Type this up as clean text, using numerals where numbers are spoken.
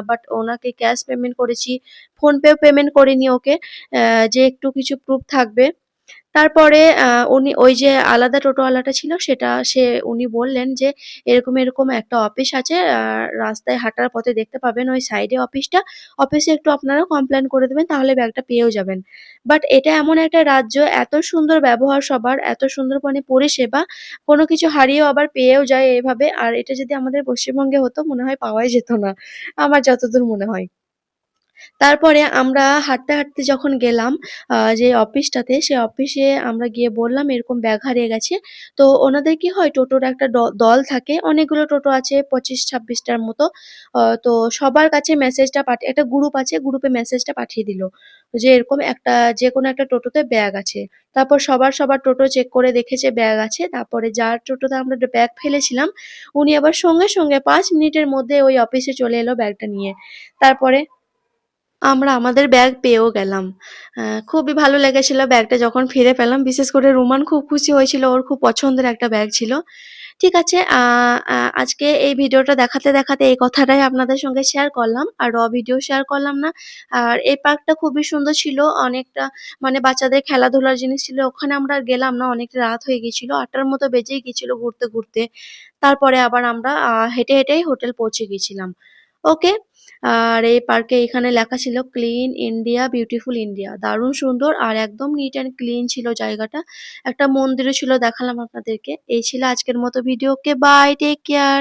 But ওনাকে cash payment করেছি। ফোনপেও payment করিনি ওকে, যে একটু কিছু প্রুফ থাকবে। তারপরে উনি ওই যে আলাদা টোটোওয়ালাটা ছিল উনি বললেন যে, "এরকম, এরকম একটা অফিস আছে। রাস্তায় হাঁটার পথে দেখতে পাবেন ওই সাইডে অফিসটা। অফিসে একটু আপনারা কমপ্লেন করে দেবেন তাহলে ব্যাগটা পেয়েও যাবেন।" বাট এটা এমন একটা রাজ্য, এত সুন্দর ব্যবহার সবার, এত সুন্দর মানে পরিষেবা, কোনো কিছু হারিয়েও আবার পেয়েও যায় এভাবে। আর এটা যদি আমাদের পশ্চিমবঙ্গে হতো মনে হয় পাওয়াই যেত না। আমার যতদূর মনে হয়। তারপরে আমরা হাঁটতে, হাঁটতে যখন গেলাম যে অফিসটাতে, সে অফিসে আমরা গিয়ে বললাম এরকম ব্যাগ হারিয়ে গেছে। তো ওনাদের কি হয়, টোটোর একটা দল থাকে। অনেকগুলো টোটো আছে ২৫-২৬ টার মতো। তো সবার কাছে মেসেজটা একটা গ্রুপ আছে, গ্রুপে মেসেজটা পাঠিয়ে দিল। যে এরকম যেকোনো একটা টোটোতে ব্যাগ আছে। তারপর সবার টোটো চেক করে দেখেছে ব্যাগ আছে। তারপরে যার টোটোতে আমরা ব্যাগ ফেলেছিলাম, উনি আবার সঙ্গে, সঙ্গে ৫ মিনিটের মধ্যে ওই অফিসে চলে এলো ব্যাগটা নিয়ে। তারপরে আমরা আমাদের ব্যাগ পেয়েও গেলাম। খুবই ভালো লেগেছিল ব্যাগটা যখন ফিরে পেলাম। বিশেষ করে রুমান খুব খুশি হয়েছিল। ওর খুব পছন্দের একটা ব্যাগ ছিল। ঠিক আছে, আ আ আজকে এই ভিডিওটা দেখাতে, দেখাতে এই কথাটাই আপনাদের সঙ্গে শেয়ার করলাম। আর ভিডিও শেয়ার করলাম না। আর এই পার্কটা খুবই সুন্দর ছিল। অনেকটা মানে বাচ্চাদের খেলাধুলার জিনিস ছিল। ওখানে আমরা আর গেলাম না। অনেকটা রাত হয়ে গিয়েছিল। ৮ টার মতো বেজেই গিয়েছিল ঘুরতে, ঘুরতে। তারপরে আবার আমরা হেঁটে, হেঁটেই হোটেল পৌঁছে গেছিলাম। ওকে। আর এই পার্কে এখানে লেখা ছিল ক্লিন ইন্ডিয়া, বিউটিফুল ইন্ডিয়া। দারুণ সুন্দর আর একদম নিট অ্যান্ড ক্লিন ছিল জায়গাটা। একটা মন্দিরও ছিল, দেখালাম আপনাদেরকে। এই ছিল আজকের মতো video. Okay bye, take care.